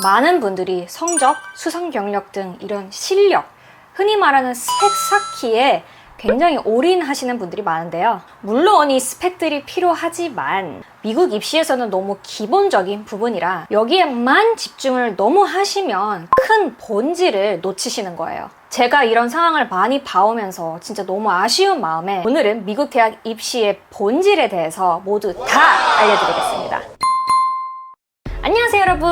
많은 분들이 성적, 수상 경력 등 이런 실력, 흔히 말하는 스펙 쌓기에 굉장히 올인하시는 분들이 많은데요. 물론 이 스펙들이 필요하지만 미국 입시에서는 너무 기본적인 부분이라 여기에만 집중을 너무 하시면 큰 본질을 놓치시는 거예요. 제가 이런 상황을 많이 봐오면서 진짜 너무 아쉬운 마음에 오늘은 미국 대학 입시의 본질에 대해서 모두 다 알려드리겠습니다. 안녕하세요 여러분,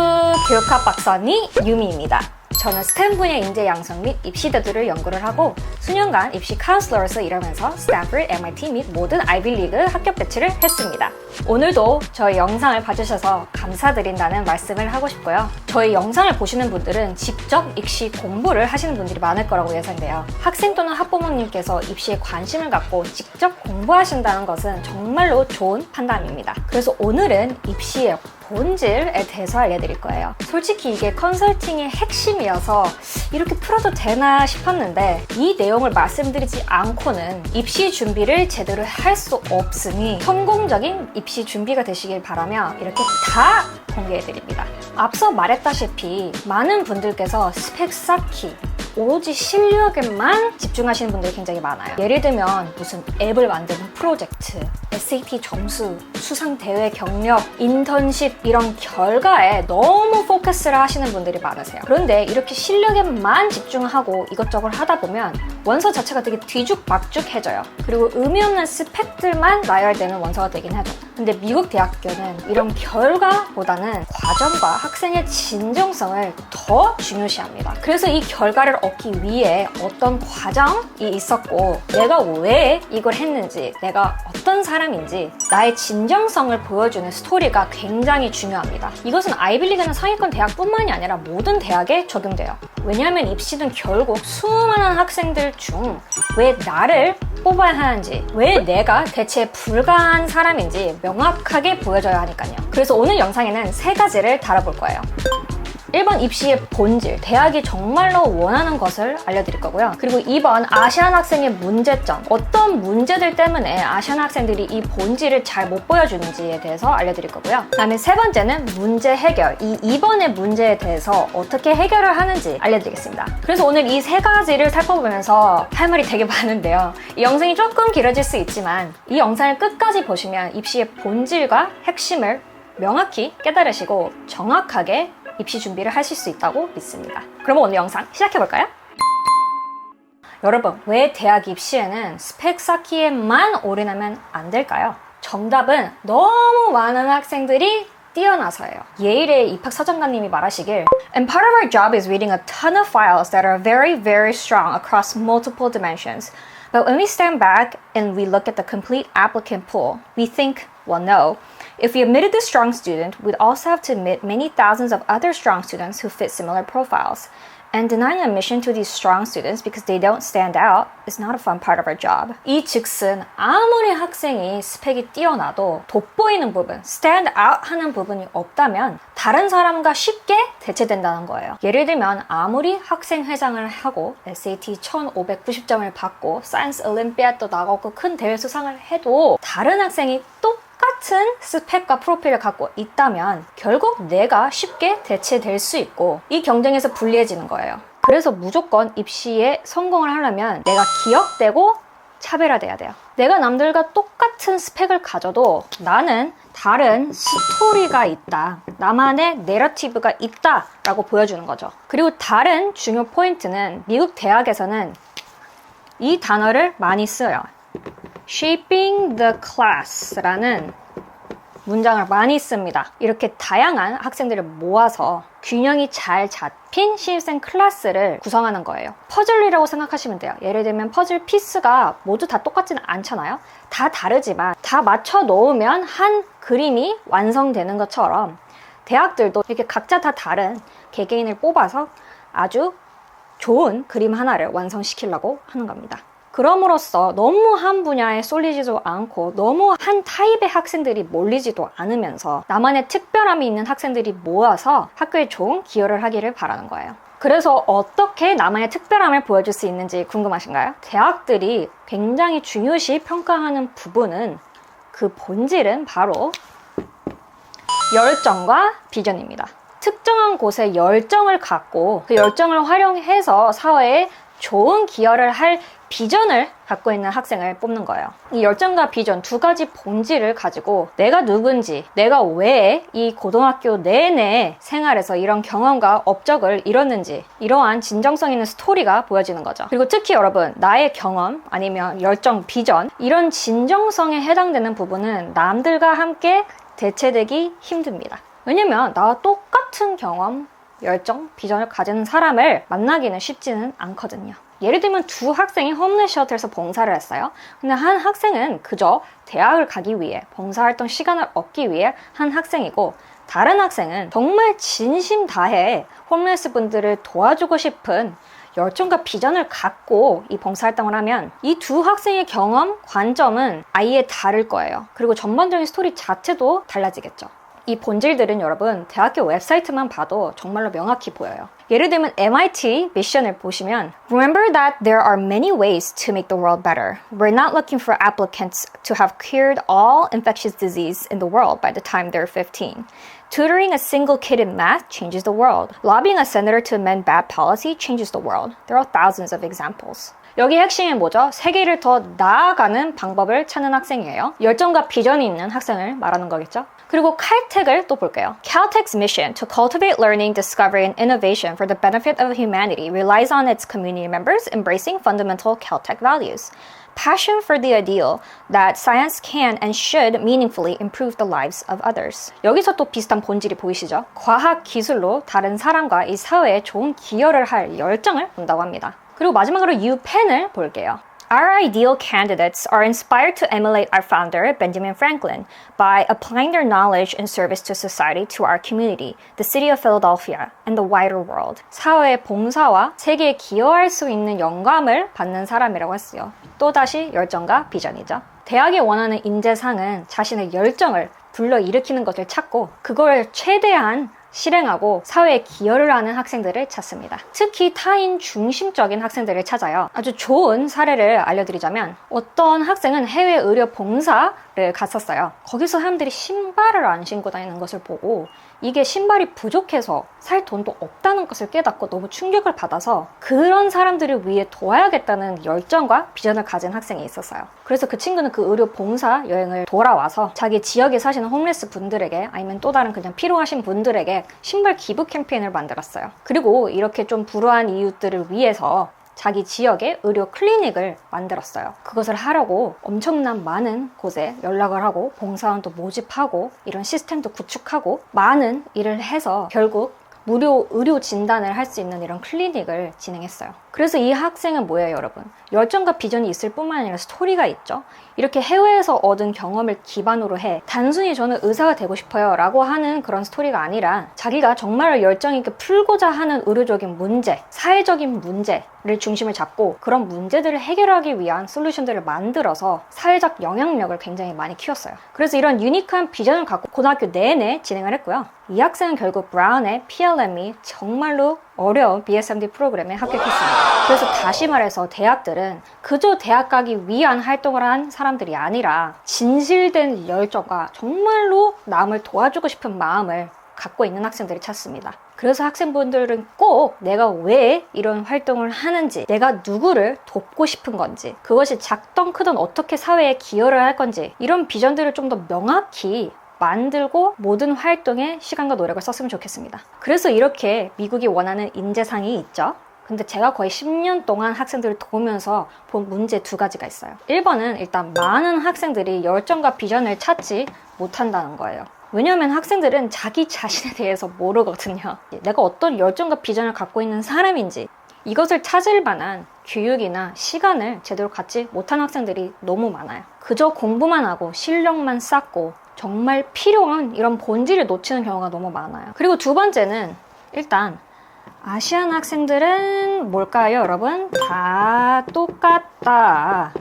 교육학 박사 언니 유미입니다. 저는 스템 분야 인재 양성 및 입시 대두를 연구를 하고 수년간 입시 카운슬러로서 일하면서 스탠퍼드, MIT 및 모든 아이비리그 합격 배치를 했습니다. 오늘도 저희 영상을 봐주셔서 감사드린다는 말씀을 하고 싶고요. 저희 영상을 보시는 분들은 직접 입시 공부를 하시는 분들이 많을 거라고 예상돼요. 학생 또는 학부모님께서 입시에 관심을 갖고 직접 공부하신다는 것은 정말로 좋은 판단입니다. 그래서 오늘은 입시의 본질에 대해서 알려드릴 거예요. 솔직히 이게 컨설팅의 핵심이어서 이렇게 풀어도 되나 싶었는데 이 내용을 말씀드리지 않고는 입시 준비를 제대로 할 수 없으니 성공적인 입시 준비가 되시길 바라며 이렇게 다 공개해드립니다. 앞서 말했다시피 많은 분들께서 스펙 쌓기, 오로지 실력에만 집중하시는 분들이 굉장히 많아요. 예를 들면 무슨 앱을 만드는 프로젝트, SAT 점수, 수상 대회 경력, 인턴십 이런 결과에 너무 포커스를 하시는 분들이 많으세요. 그런데 이렇게 실력에만 집중하고 이것저것 하다 보면 원서 자체가 되게 뒤죽박죽해져요. 그리고 의미 없는 스펙들만 나열되는 원서가 되긴 하죠. 근데 미국 대학교는 이런 결과보다는 과정과 학생의 진정성을 더 중요시합니다. 그래서 이 결과를 얻기 위해 어떤 과정이 있었고 내가 왜 이걸 했는지, 내가 어떤 사람인지 나의 진정성을 보여주는 스토리가 굉장히 중요합니다. 이것은 아이비리그나 상위권 대학뿐만이 아니라 모든 대학에 적용돼요. 왜냐하면 입시는 결국 수많은 학생들 중 왜 나를 뽑아야 하는지, 왜 내가 대체 불가한 사람인지 명확하게 보여줘야 하니까요. 그래서 오늘 영상에는 3가지를 다뤄볼 거예요. 1번 입시의 본질, 대학이 정말로 원하는 것을 알려드릴 거고요. 그리고 2번 아시안 학생의 문제점, 어떤 문제들 때문에 아시안 학생들이 이 본질을 잘 못 보여주는지에 대해서 알려드릴 거고요. 그 다음에 3번째는 문제 해결, 이 2번의 문제에 대해서 어떻게 해결을 하는지 알려드리겠습니다. 그래서 오늘 이 3가지를 살펴보면서 할 말이 되게 많은데요. 이 영상이 조금 길어질 수 있지만 이 영상을 끝까지 보시면 입시의 본질과 핵심을 명확히 깨달으시고 정확하게 입시 준비를 하실 수 있다고 믿습니다. 그럼 오늘 영상 시작해볼까요? 여러분, 왜 대학 입시에는 스펙 쌓기에만 올인하면 안 될까요? 정답은 너무 많은 학생들이 뛰어나서예요. 예일의 입학사정관님이 말하시길 And part of our job is reading a ton of files that are very, very strong across multiple dimensions. But when we stand back and we look at the complete applicant pool, we think, well, no. If we admitted the strong student, we'd also have to admit many thousands of other strong students who fit similar profiles. And denying admission to these strong students because they don't stand out is not a fun part of our job. 이 즉슨 아무리 학생이 스펙이 뛰어나도 돋보이는 부분, stand out 하는 부분이 없다면 다른 사람과 쉽게 대체된다는 거예요. 예를 들면 아무리 학생회장을 하고 SAT 1590점을 받고 사이언스 올림피아드도 나가고 큰 대회 수상을 해도 다른 학생이 똑같은 스펙과 프로필을 갖고 있다면 결국 내가 쉽게 대체될 수 있고 이 경쟁에서 불리해지는 거예요. 그래서 무조건 입시에 성공을 하려면 내가 기억되고 차별화돼야 돼요. 내가 남들과 똑같은 스펙을 가져도 나는 다른 스토리가 있다, 나만의 내러티브가 있다 라고 보여주는 거죠. 그리고 다른 중요 포인트는 미국 대학에서는 이 단어를 많이 써요. Shaping the class라는 문장을 많이 씁니다. 이렇게 다양한 학생들을 모아서 균형이 잘 잡힌 신입생 클래스를 구성하는 거예요. 퍼즐이라고 생각하시면 돼요. 예를 들면 퍼즐 피스가 모두 다 똑같지는 않잖아요. 다 다르지만 다 맞춰 놓으면 한 그림이 완성되는 것처럼 대학들도 이렇게 각자 다 다른 개개인을 뽑아서 아주 좋은 그림 하나를 완성시키려고 하는 겁니다. 그럼으로써 너무 한 분야에 쏠리지도 않고 너무 한 타입의 학생들이 몰리지도 않으면서 나만의 특별함이 있는 학생들이 모아서 학교에 좋은 기여를 하기를 바라는 거예요. 그래서 어떻게 나만의 특별함을 보여줄 수 있는지 궁금하신가요? 대학들이 굉장히 중요시 평가하는 부분은 그 본질은 바로 열정과 비전입니다. 특정한 곳에 열정을 갖고 그 열정을 활용해서 사회에 좋은 기여를 할 비전을 갖고 있는 학생을 뽑는 거예요. 이 열정과 비전 두 가지 본질을 가지고 내가 누군지, 내가 왜 이 고등학교 내내 생활에서 이런 경험과 업적을 이뤘는지 이러한 진정성 있는 스토리가 보여지는 거죠. 그리고 특히 여러분, 나의 경험 아니면 열정, 비전 이런 진정성에 해당되는 부분은 남들과 함께 대체되기 힘듭니다. 왜냐면 나와 똑같은 경험, 열정, 비전을 가지는 사람을 만나기는 쉽지는 않거든요. 예를 들면 두 학생이 홈레스 쉘터에서 봉사를 했어요. 근데 한 학생은 그저 대학을 가기 위해 봉사활동 시간을 얻기 위해 한 학생이고, 다른 학생은 정말 진심 다해 홈레스 분들을 도와주고 싶은 열정과 비전을 갖고 이 봉사활동을 하면 이 두 학생의 경험, 관점은 아예 다를 거예요. 그리고 전반적인 스토리 자체도 달라지겠죠. 이 본질들은 여러분 대학교 웹사이트만 봐도 정말로 명확히 보여요. 예를 들면 MIT 미션을 보시면 Remember that there are many ways to make the world better. We're not looking for applicants to have cured all infectious disease in the world by the time they're 15. Tutoring a single kid in math changes the world. Lobbying a senator to amend bad policy changes the world. There are thousands of examples. 여기 핵심이 뭐죠? 세계를 더 나아가는 방법을 찾는 학생이에요. 열정과 비전이 있는 학생을 말하는 거겠죠? 그리고 칼텍을 또 볼게요. Caltech's mission to cultivate learning, discovery, and innovation for the benefit of humanity relies on its community members embracing fundamental Caltech values. Passion for the ideal that science can and should meaningfully improve the lives of others. 여기서 또 비슷한 본질이 보이시죠? 과학 기술로 다른 사람과 이 사회에 좋은 기여를 할 열정을 본다고 합니다. 그리고 마지막으로 UPenn을 볼게요. Our ideal candidates are inspired to emulate our founder, Benjamin Franklin, by applying their knowledge and service to society to our community, the city of Philadelphia, and the wider world. 사회 봉사와 세계에 기여할 수 있는 영감을 받는 사람이라고 했어요. 또다시 열정과 비전이죠. 대학이 원하는 인재상은 자신의 열정을 불러일으키는 것을 찾고 그걸 최대한 실행하고 사회에 기여를 하는 학생들을 찾습니다. 특히 타인 중심적인 학생들을 찾아요. 아주 좋은 사례를 알려드리자면 어떤 학생은 해외 의료 봉사를 갔었어요. 거기서 사람들이 신발을 안 신고 다니는 것을 보고 이게 신발이 부족해서 살 돈도 없다는 것을 깨닫고 너무 충격을 받아서 그런 사람들을 위해 도와야겠다는 열정과 비전을 가진 학생이 있었어요. 그래서 그 친구는 그 의료 봉사 여행을 돌아와서 자기 지역에 사시는 홈레스 분들에게 아니면 또 다른 그냥 필요하신 분들에게 신발 기부 캠페인을 만들었어요. 그리고 이렇게 좀 불우한 이웃들을 위해서 자기 지역에 의료 클리닉을 만들었어요. 그것을 하려고 엄청난 많은 곳에 연락을 하고 봉사원도 모집하고 이런 시스템도 구축하고 많은 일을 해서 결국 무료 의료 진단을 할 수 있는 이런 클리닉을 진행했어요. 그래서 이 학생은 뭐예요, 여러분? 열정과 비전이 있을 뿐만 아니라 스토리가 있죠. 이렇게 해외에서 얻은 경험을 기반으로 해 단순히 저는 의사가 되고 싶어요 라고 하는 그런 스토리가 아니라 자기가 정말 열정 있게 풀고자 하는 의료적인 문제, 사회적인 문제를 중심을 잡고 그런 문제들을 해결하기 위한 솔루션들을 만들어서 사회적 영향력을 굉장히 많이 키웠어요. 그래서 이런 유니크한 비전을 갖고 고등학교 내내 진행을 했고요. 이 학생은 결국 브라운의 PLM이 정말로 어려운 BSMD 프로그램에 합격했습니다. 그래서 다시 말해서 대학들은 그저 대학 가기 위한 활동을 한 사람들이 아니라 진실된 열정과 정말로 남을 도와주고 싶은 마음을 갖고 있는 학생들을 찾습니다. 그래서 학생분들은 꼭 내가 왜 이런 활동을 하는지, 내가 누구를 돕고 싶은 건지, 그것이 작던 크던 어떻게 사회에 기여를 할 건지 이런 비전들을 좀 더 명확히 만들고 모든 활동에 시간과 노력을 썼으면 좋겠습니다. 그래서 이렇게 미국이 원하는 인재상이 있죠. 근데 제가 거의 10년 동안 학생들을 도우면서 본 문제 두 가지가 있어요. 1번은 일단 많은 학생들이 열정과 비전을 찾지 못한다는 거예요. 왜냐하면 학생들은 자기 자신에 대해서 모르거든요. 내가 어떤 열정과 비전을 갖고 있는 사람인지 이것을 찾을 만한 교육이나 시간을 제대로 갖지 못한 학생들이 너무 많아요. 그저 공부만 하고 실력만 쌓고 정말 필요한 이런 본질을 놓치는 경우가 너무 많아요. 그리고 두 번째는 일단 아시안 학생들은 뭘까요, 여러분? 다 똑같다.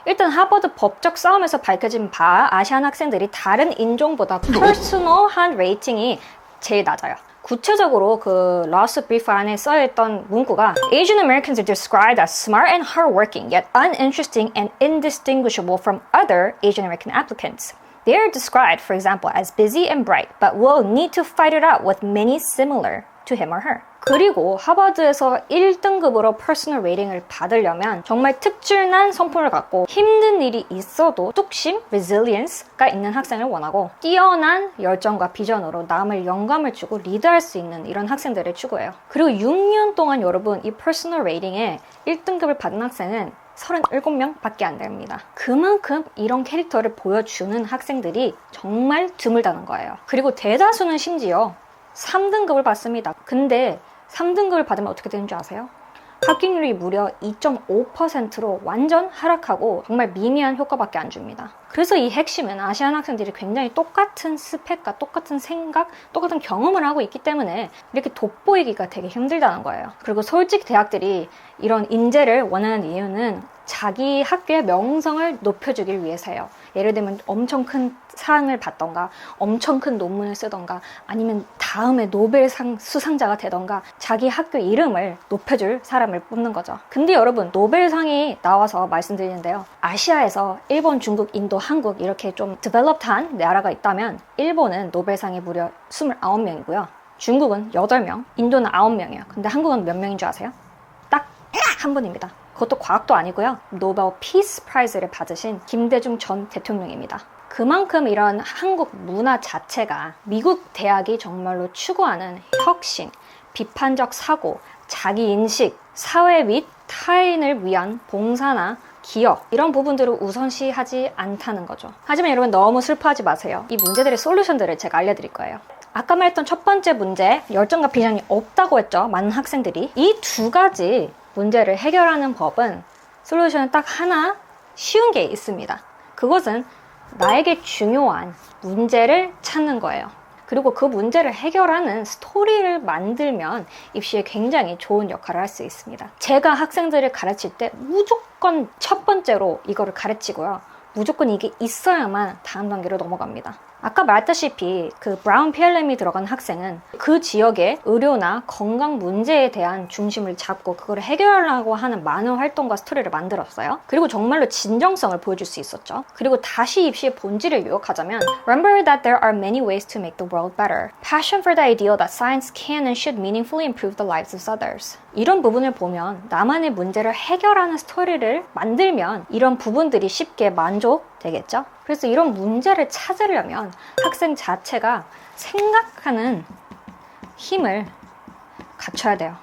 일단 하버드 법적 싸움에서 밝혀진 바 아시안 학생들이 다른 인종보다 퍼스널한 레이팅이 제일 낮아요. 구체적으로 그 러스 브리프 안에 써있던 문구가 Asian Americans are described as smart and hardworking, yet uninteresting and indistinguishable from other Asian American applicants. They are described, for example, as busy and bright, but will need to fight it out with many similar to him or her. 그리고 하버드에서 1등급으로 퍼스널 레이팅을 받으려면 정말 특출난 성품을 갖고 힘든 일이 있어도 뚝심, resilience가 있는 학생을 원하고 뛰어난 열정과 비전으로 남을 영감을 주고 리드할 수 있는 이런 학생들을 추구해요. 그리고 6년 동안 여러분 이 퍼스널 레이팅에 1등급을 받은 학생은 37명 밖에 안 됩니다. 그만큼 이런 캐릭터를 보여주는 학생들이 정말 드물다는 거예요. 그리고 대다수는 심지어 3등급을 받습니다. 근데 3등급을 받으면 어떻게 되는 줄 아세요? 합격률이 무려 2.5%로 완전 하락하고 정말 미미한 효과밖에 안 줍니다. 그래서 이 핵심은 아시안 학생들이 굉장히 똑같은 스펙과 똑같은 생각, 똑같은 경험을 하고 있기 때문에 이렇게 돋보이기가 되게 힘들다는 거예요. 그리고 솔직히 대학들이 이런 인재를 원하는 이유는 자기 학교의 명성을 높여주길 위해서예요. 예를 들면 엄청 큰 상을 받던가 엄청 큰 논문을 쓰던가 아니면 다음에 노벨상 수상자가 되던가 자기 학교 이름을 높여줄 사람을 뽑는 거죠. 근데 여러분 노벨상이 나와서 말씀드리는데요. 아시아에서 일본, 중국, 인도, 한국 이렇게 좀 디벨롭드한 나라가 있다면 일본은 노벨상이 무려 29명이고요. 중국은 8명, 인도는 9명이에요. 근데 한국은 몇 명인 줄 아세요? 딱 한 분입니다. 그것도 과학도 아니고요. 노벨 피스 프라이즈를 받으신 김대중 전 대통령입니다. 그만큼 이런 한국 문화 자체가 미국 대학이 정말로 추구하는 혁신, 비판적 사고, 자기인식, 사회 및 타인을 위한 봉사나 기업 이런 부분들을 우선시하지 않다는 거죠. 하지만 여러분 너무 슬퍼하지 마세요. 이 문제들의 솔루션들을 제가 알려드릴 거예요. 아까 말했던 첫 번째 문제, 열정과 비전이 없다고 했죠. 많은 학생들이. 이 두 가지 문제를 해결하는 법은 솔루션은 딱 하나 쉬운 게 있습니다. 그것은 나에게 중요한 문제를 찾는 거예요. 그리고 그 문제를 해결하는 스토리를 만들면 입시에 굉장히 좋은 역할을 할 수 있습니다. 제가 학생들을 가르칠 때 무조건 첫 번째로 이거를 가르치고요. 무조건 이게 있어야만 다음 단계로 넘어갑니다. 아까 말했다시피 그 브라운 PLM이 들어간 학생은 그 지역의 의료나 건강 문제에 대한 중심을 잡고 그걸 해결하려고 하는 많은 활동과 스토리를 만들었어요. 그리고 정말로 진정성을 보여줄 수 있었죠. 그리고 다시 입시의 본질을 요약하자면 Remember that there are many ways to make the world better. Passion for the ideal that science can and should meaningfully improve the lives of others. 이런 부분을 보면 나만의 문제를 해결하는 스토리를 만들면 이런 부분들이 쉽게 만족되겠죠? 그래서 이런 문제를 찾으려면 학생 자체가 생각하는 힘을 갖춰야 돼요.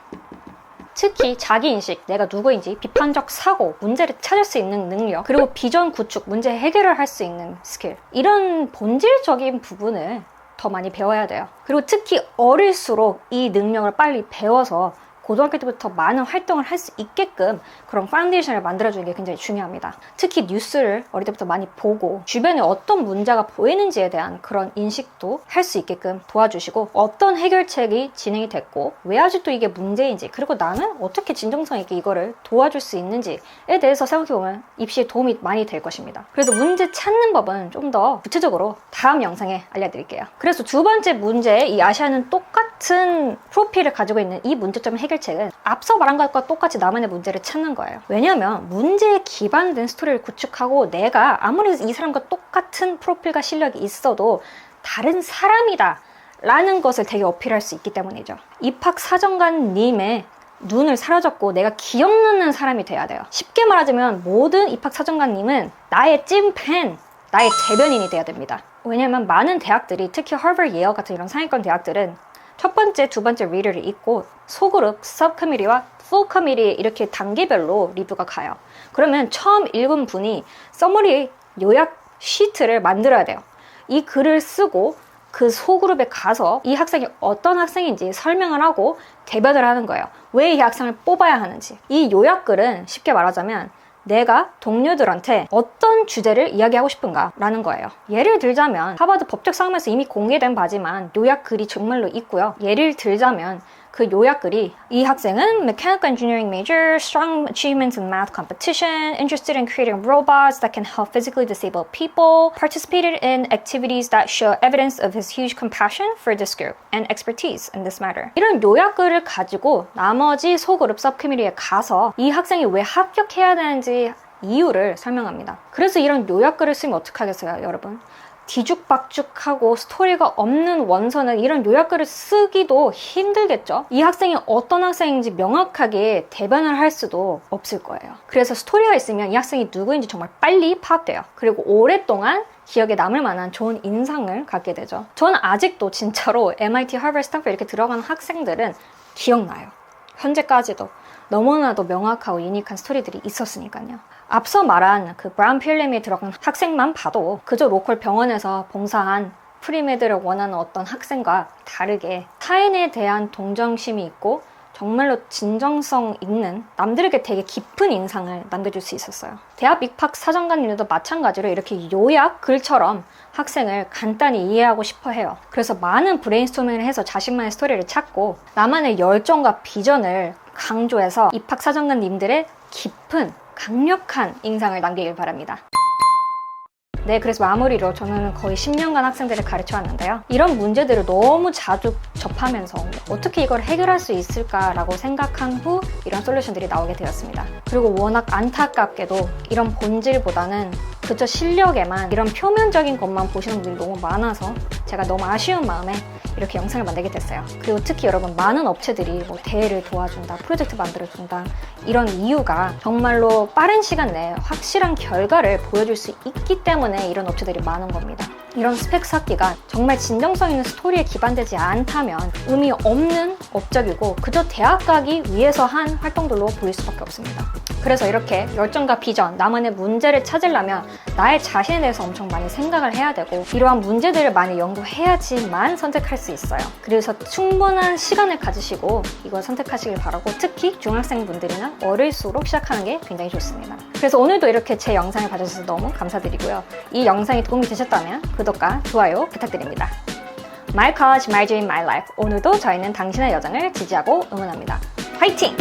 특히 자기인식, 내가 누구인지, 비판적 사고, 문제를 찾을 수 있는 능력, 그리고 비전 구축, 문제 해결을 할 수 있는 스킬, 이런 본질적인 부분을 더 많이 배워야 돼요. 그리고 특히 어릴수록 이 능력을 빨리 배워서 고등학교 때부터 많은 활동을 할 수 있게끔 그런 파운데이션을 만들어주는 게 굉장히 중요합니다. 특히 뉴스를 어릴 때부터 많이 보고 주변에 어떤 문제가 보이는지에 대한 그런 인식도 할 수 있게끔 도와주시고 어떤 해결책이 진행이 됐고 왜 아직도 이게 문제인지 그리고 나는 어떻게 진정성 있게 이거를 도와줄 수 있는지에 대해서 생각해보면 입시에 도움이 많이 될 것입니다. 그래서 문제 찾는 법은 좀 더 구체적으로 다음 영상에 알려드릴게요. 그래서 두 번째 문제, 이 아시아는 똑같은 프로필을 가지고 있는 이 문제점 해결책은 앞서 말한 것과 똑같이 나만의 문제를 찾는 거예요. 왜냐하면 문제에 기반된 스토리를 구축하고 내가 아무리 이 사람과 똑같은 프로필과 실력이 있어도 다른 사람이다 라는 것을 되게 어필할 수 있기 때문이죠. 입학사정관님의 눈을 사로잡고 내가 기억나는 사람이 돼야 돼요. 쉽게 말하자면 모든 입학사정관님은 나의 찐팬, 나의 대변인이 돼야 됩니다. 왜냐하면 많은 대학들이 특히 하버드, 예일 같은 이런 상위권 대학들은 첫 번째, 두 번째 리뷰를 읽고 소그룹, 서브커미티와 풀 커미티 이렇게 단계별로 리뷰가 가요. 그러면 처음 읽은 분이 서머리 요약 시트를 만들어야 돼요. 이 글을 쓰고 그 소그룹에 가서 이 학생이 어떤 학생인지 설명을 하고 대변을 하는 거예요. 왜 이 학생을 뽑아야 하는지. 이 요약글은 쉽게 말하자면 내가 동료들한테 어떤 주제를 이야기하고 싶은가 라는 거예요. 예를 들자면 하버드 법적 상담에서 이미 공개된 바지만 요약글이 정말로 있고요. 예를 들자면 그 요약글이 이 학생은 Mechanical Engineering major, strong achievements in math competition, interested in creating robots that can help physically disabled people, participated in activities that show evidence of his huge compassion for this group and expertise in this matter. 이런 요약글을 가지고 나머지 소그룹 서브커미티에 가서 이 학생이 왜 합격해야 되는지 이유를 설명합니다. 그래서 이런 요약글을 쓰면 어떡하겠어요, 여러분? 뒤죽박죽하고 스토리가 없는 원서는 이런 요약글을 쓰기도 힘들겠죠. 이 학생이 어떤 학생인지 명확하게 대변을 할 수도 없을 거예요. 그래서 스토리가 있으면 이 학생이 누구인지 정말 빨리 파악돼요. 그리고 오랫동안 기억에 남을 만한 좋은 인상을 갖게 되죠. 저는 아직도 진짜로 MIT, 하버드, 스탠퍼드 이렇게 들어가는 학생들은 기억나요. 현재까지도 너무나도 명확하고 유니크한 스토리들이 있었으니까요. 앞서 말한 그 브라운 필름에 들어간 학생만 봐도 그저 로컬 병원에서 봉사한 프리메드를 원하는 어떤 학생과 다르게 타인에 대한 동정심이 있고 정말로 진정성 있는 남들에게 되게 깊은 인상을 남겨줄 수 있었어요. 대학 입학 사정관님들도 마찬가지로 이렇게 요약 글처럼 학생을 간단히 이해하고 싶어 해요. 그래서 많은 브레인스토밍을 해서 자신만의 스토리를 찾고 나만의 열정과 비전을 강조해서 입학 사정관님들의 깊은 강력한 인상을 남기길 바랍니다. 네, 그래서 마무리로 저는 거의 10년간 학생들을 가르쳐 왔는데요. 이런 문제들을 너무 자주 접하면서 어떻게 이걸 해결할 수 있을까라고 생각한 후 이런 솔루션들이 나오게 되었습니다. 그리고 워낙 안타깝게도 이런 본질보다는 그저 실력에만 이런 표면적인 것만 보시는 분들이 너무 많아서 제가 너무 아쉬운 마음에 이렇게 영상을 만들게 됐어요. 그리고 특히 여러분, 많은 업체들이 뭐 대회를 도와준다, 프로젝트 만들어준다, 이런 이유가 정말로 빠른 시간 내에 확실한 결과를 보여줄 수 있기 때문에 이런 업체들이 많은 겁니다. 이런 스펙 쌓기가 정말 진정성 있는 스토리에 기반되지 않다면 의미 없는 업적이고 그저 대학 가기 위해서 한 활동들로 보일 수밖에 없습니다. 그래서 이렇게 열정과 비전, 나만의 문제를 찾으려면 나의 자신에 대해서 엄청 많이 생각을 해야 되고 이러한 문제들을 많이 연구해야지만 선택할 수 있어요. 그래서 충분한 시간을 가지시고 이걸 선택하시길 바라고, 특히 중학생분들이나 어릴수록 시작하는 게 굉장히 좋습니다. 그래서 오늘도 이렇게 제 영상을 봐주셔서 너무 감사드리고요. 이 영상이 도움이 되셨다면 구독과 좋아요 부탁드립니다. My College, My Dream, My Life. 오늘도 저희는 당신의 여정을 지지하고 응원합니다. 화이팅!